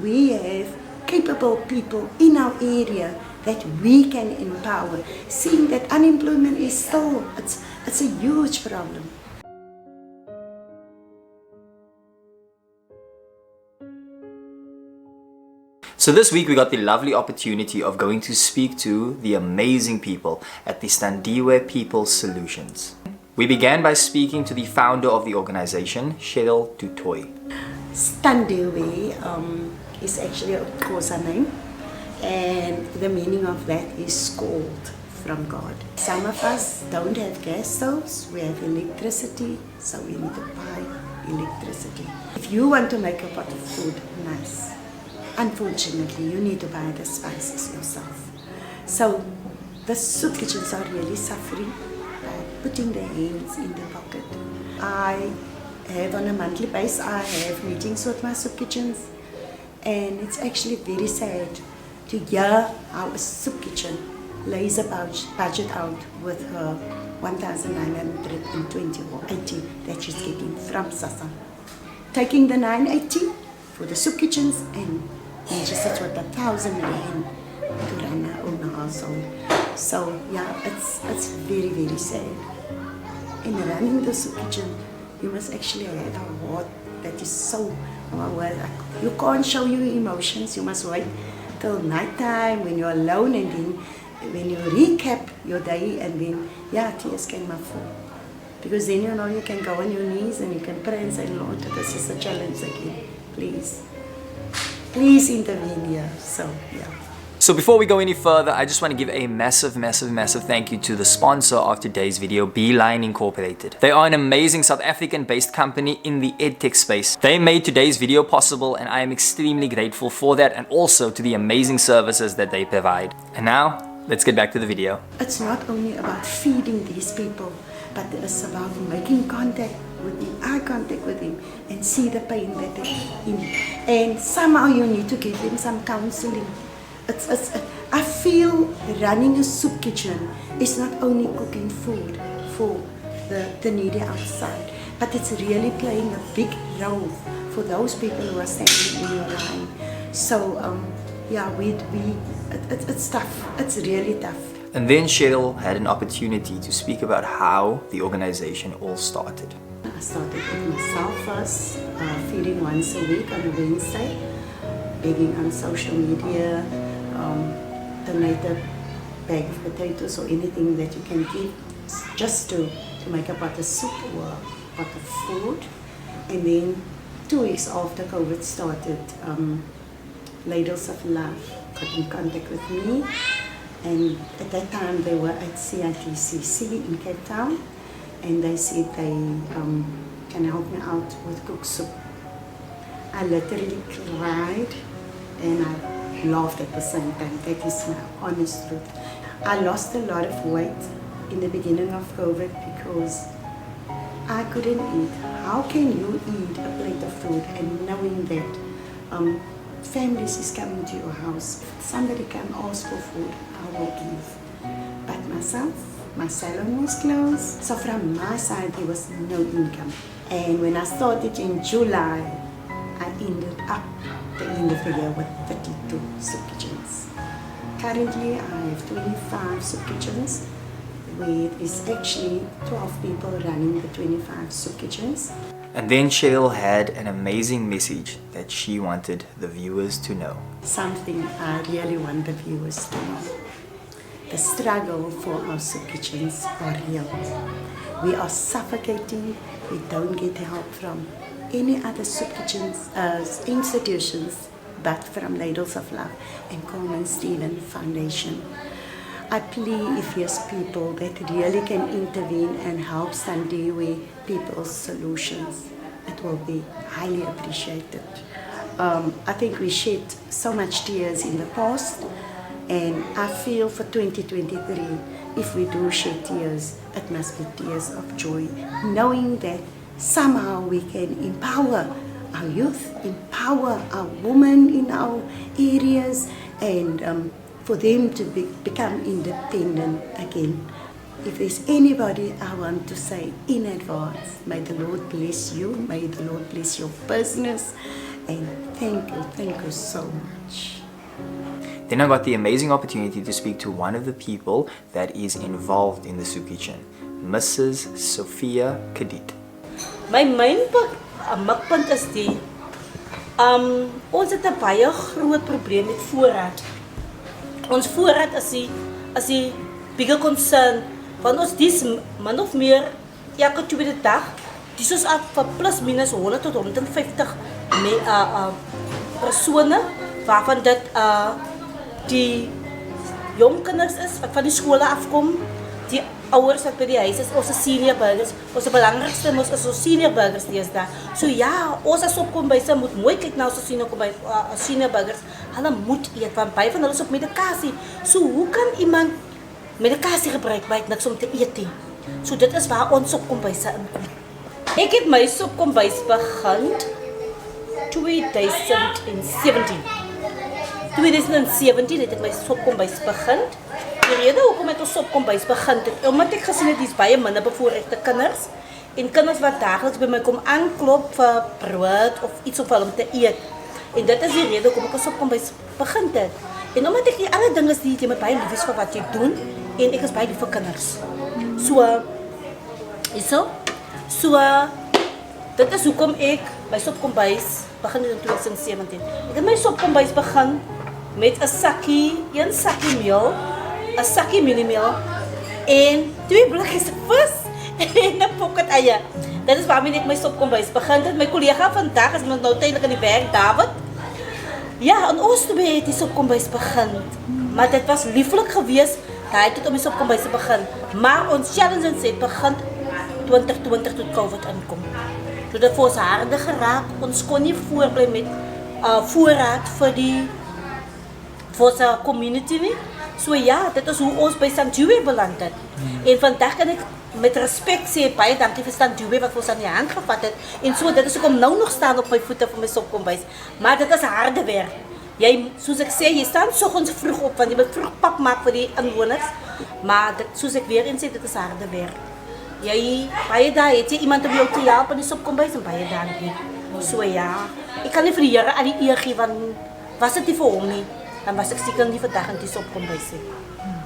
we have capable people in our area that we can empower, seeing that unemployment is still, it's a huge problem. So this week we got the lovely opportunity of going to speak to the amazing people at the Standiwe People Solutions. We began by speaking to the founder of the organization, Cheryl Du Toit. Standiwe is actually a Xhosa name, and the meaning of that is called from God. Some of us don't have gas stoves, we have electricity, so we need to buy electricity. If you want to make a pot of food nice, unfortunately you need to buy the spices yourself. So the soup kitchens are really suffering by putting their hands in the pocket. I have on a monthly basis, I have meetings with my soup kitchens, and it's actually very sad to hear how a soup kitchen lays a budget out with her 1,920 or 80 that she's getting from SASSA. Taking the 980 for the soup kitchens, and she sits with 1,000 rand to run her own household. So yeah, it's very, very sad. In running the soup kitchen, you must actually have a heart that is so, you can't show your emotions, you must wait till night time when you're alone, and then when you recap your day, and then yeah, tears can fall. Because then you know you can go on your knees and you can pray and say, Lord, this is a challenge again. Please intervene here. So yeah. So before we go any further, I just want to give a massive thank you to the sponsor of today's video, Beeline Incorporated. They are an amazing South African-based company in the EdTech space. They made today's video possible, and I am extremely grateful for that, and also to the amazing services that they provide. And now, let's get back to the video. It's not only about feeding these people, but it's about making contact with them, eye contact with them, and see the pain that they're in. And somehow you need to give them some counseling. I feel running a soup kitchen is not only cooking food for the needy outside, but it's really playing a big role for those people who are standing in your line. So yeah, it's tough. It's really tough. And then Cheryl had an opportunity to speak about how the organization all started. I started with myself first, feeding once a week on a Wednesday, begging on social media, donate a bag of potatoes or anything that you can give, just to make a pot of soup or a pot of food. And then 2 weeks after COVID started, Ladles of Love got in contact with me, and at that time they were at CITCC in Cape Town, and they said they can help me out with cook soup. I literally cried and I laughed at the same time. That is my honest truth. I lost a lot of weight in the beginning of COVID because I couldn't eat. How can you eat a plate of food and knowing that families is coming to your house? If somebody can ask for food, I will give. But myself, my salon was closed, so from my side there was no income. And when I started in July, I ended up the end of the year with 32 soup kitchens. Currently I have 25 soup kitchens, where there's actually 12 people running the 25 soup kitchens. And then Cheryl had an amazing message that she wanted the viewers to know. Something I really want the viewers to know. The struggle for our soup kitchens are real. We are suffocating. We don't get help from any other soup kitchens, institutions, but from Ladles of Love and Coleman Stephen Foundation. I plea if there's people that really can intervene and help Standiwe People Solutions, it will be highly appreciated. I think we shed so much tears in the past, and I feel for 2023, if we do shed tears, it must be tears of joy, knowing that somehow we can empower our youth, empower our women in our areas, and for them to become independent again. If there's anybody I want to say in advance, may the Lord bless you, may the Lord bless your business, And thank you so much. Then I got the amazing opportunity to speak to one of the people that is involved in the soup kitchen, Mrs. Sophia Kadit. My main mikpunt is die ons het 'n baie groot probleem met voorraad. Ons voorraad is die bigger concern. Want ons dis min of meer elke tweede dag, dis ons af vir plus minus 100 tot 150 persone waarvan dit die jong kinders is wat van die skole afkom, die ouers wat by die huis is, ons senior burgers. Ons belangrikste is ons senior burgers deesdae. So ja, ons as opkombyse moet mooi kyk na ons senior burgers. Hulle moet eet want baie van hulle is op medikasie. So hoe kan iemand medikasie gebruik by niks om te eet nie? So dit is waar ons opkombyse inkom. Ek het my opkombyse begin 2017. 2017 het ek my opkombyse begin. Die rede hoekom het ons opkombyse begin het, omdat ek gesien het dis baie minder bevoorregte kinders en kinders wat daagliks by my kom aanklop vir brood of iets of om te eet. En dit is die rede hoekom ek ons opkombyse begin het. En omdat ek die ander ding is die jy met baie lief is vir wat jy doen en ek is baie lief vir kinders. Dit is hoekom ek my opkombyse begin in 2017. Ek het my opkombyse begin met 'n sakkie meel, 'n sakkie mieliemeel en 2 blikkies vis en 'n pocket eie. Dit is waarmee ek my opkombyse begin het. My kollega vandag is nou tydelik in die werk, David. Ja, en ons twee het die opkombyse begin. Maar dit was lieflik geweest daai tyd om die opkombyse begin. Maar ons challenge het begin 2020 tot COVID inkom. Toe dit vir ons harde geraak, ons kon nie voorbly met voorraad vir ons community nie. So ja, dit is hoe ons by Standiwe beland het. En vandag kan ek met respect sê, baie dankie vir Standiwe wat ons aan die hand gevat het. En so, dit is ook om nou nog staan op my voete vir my opkombyse. Maar dit is harde werk. Jy, soos ek sê, jy staan soggens vroeg op, want jy moet vroeg pap maak vir die inwoners. Maar dit, soos ek weer eens sê, dit is harde werk. Jy, baie dae het jy iemand om jou te help in die opkombyse en baie dankie. So ja, ek kan nie vir die Here al die eer gee, want was dit nie vir hom nie, dan was ek seker nie vandag in die opkombyse.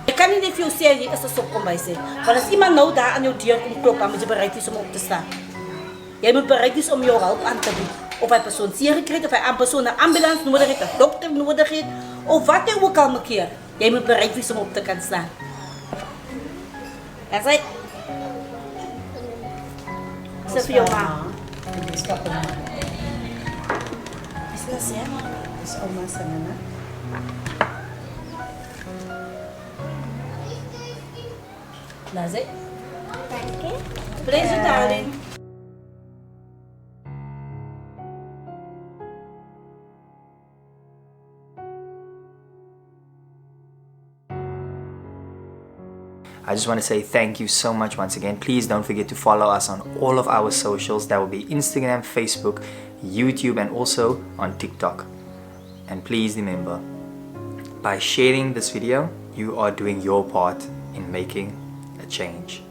Ek kan nie net vir jou sê jy is 'n opkombyse, want as iemand nou daar aan jou deur kom klop, dan moet jy bereid wees om op te staan. Jy moet bereid wees om jou hulp aan te bied. Of hy persoon seer gekry het, of hy 'n persoon 'n ambulans nodig het, 'n dokter nodig het, of wat jy ook al moet keer. Jy moet bereid wees om op te kan staan. En sy vir jou ma. Dis kapot. Is dit sê? Dis oma se nana. Laze? Dankie. Pleasure, darling. I just want to say thank you so much once again. Please don't forget to follow us on all of our socials. That will be Instagram, Facebook, YouTube, and also on TikTok. And please remember, by sharing this video, you are doing your part in making a change.